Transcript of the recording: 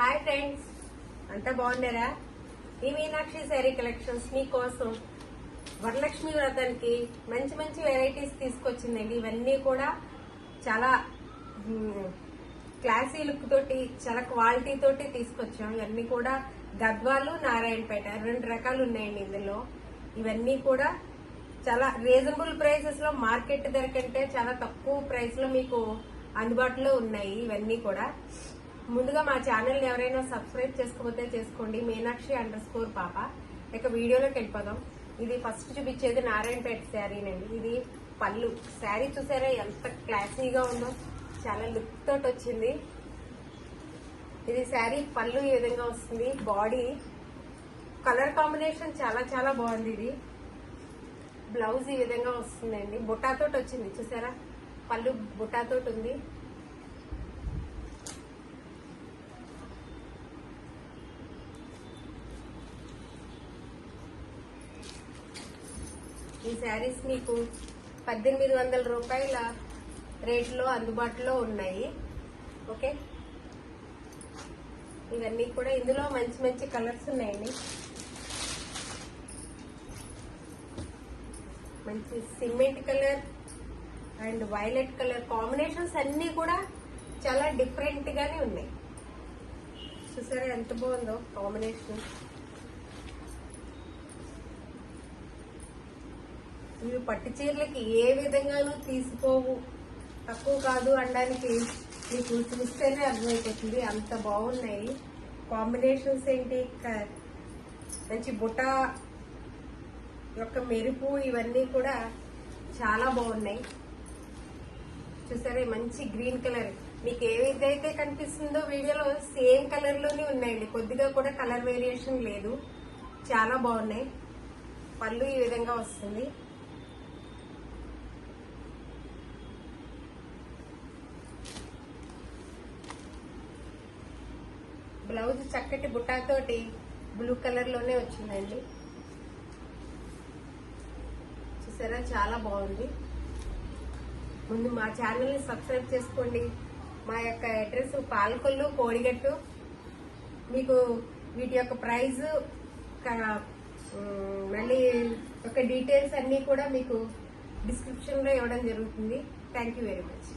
Hi friends, అంతా బాగున్నారా? ఈ మీనాక్షి శారీ కలెక్షన్స్ మీకోసం వరలక్ష్మి వ్రతానికి మంచి మంచి వెరైటీస్ తీసుకొచ్చిందండి. ఇవన్నీ కూడా చాలా క్లాసీ లుక్ తోటి, చాలా క్వాలిటీ తోటి తీసుకొచ్చాం. ఇవన్నీ కూడా గద్వాలు, నారాయణపేట 2 రకాలు ఉన్నాయండి ఇందులో. ఇవన్నీ కూడా చాలా రీజనబుల్ ప్రైసెస్ లో, మార్కెట్ ధర కంటే చాలా తక్కువ ప్రైస్ లో మీకు అందుబాటులో ఉన్నాయి. ఇవన్నీ కూడా ముందుగా మా ఛానల్ ఎవరైనా సబ్స్క్రైబ్ చేసుకోకపోతే చేసుకోండి. మీనాక్షి_పాప. ఇక వీడియోలోకి వెళ్ళిపోదాం. ఇది ఫస్ట్ చూపించేది నారాయణపేట శారీనండి. ఇది పళ్ళు. శారీ చూసారా ఎంత క్లాసీగా ఉందో, చాలా లుక్ తోటి వచ్చింది. ఇది శారీ పళ్ళు ఈ విధంగా వస్తుంది. బాడీ కలర్ కాంబినేషన్ చాలా చాలా బాగుంది. ఇది బ్లౌజ్ ఈ విధంగా వస్తుందండి. బుట్టాతోటి వచ్చింది చూసారా, పళ్ళు బుట్టాతోటి ఉంది. ఈ శారీస్ మీకు 1800 రూపాయల రేట్లో అందుబాటులో ఉన్నాయి. ఓకే, ఇవన్నీ కూడా ఇందులో మంచి మంచి కలర్స్ ఉన్నాయండి. మంచి cement colour and violet colour combinations అన్ని కూడా చాలా డిఫరెంట్ గానే ఉన్నాయి. చూసారా ఎంత బాగుందో కాంబినేషన్. ఇవి పట్టు చీరలకి ఏ విధంగానూ తీసిపోవు, తక్కువ కాదు అనడానికి మీకు చూస్తేనే అర్థమైపోతుంది. అంత బాగున్నాయి కాంబినేషన్స్. ఏంటి మంచి బుట్ట యొక్క మెరుపు, ఇవన్నీ కూడా చాలా బాగున్నాయి. చూసారే మంచి గ్రీన్ కలర్. మీకు ఏదైతే కనిపిస్తుందో వీడియోలో సేమ్ కలర్ లోనే ఉన్నాయండి. కొద్దిగా కూడా కలర్ వేరియేషన్ లేదు. చాలా బాగున్నాయి. పళ్ళు ఈ విధంగా వస్తుంది. బ్లౌజ్ చక్కటి బుట్టాతోటి బ్లూ కలర్ లోనే వచ్చిందండి. చూసారా చాలా బాగుంది. ముందు మా ఛానల్ ని సబ్స్క్రైబ్ చేసుకోండి. మా యొక్క అడ్రస్ పాలకొల్లు, కోడిగట్టు. మీకు వీటి యొక్క ప్రైస్, మళ్ళీ ఒక డీటెయిల్స్ అన్ని కూడా మీకు డిస్క్రిప్షన్ లో ఇవ్వడం జరుగుతుంది. Thank you very much.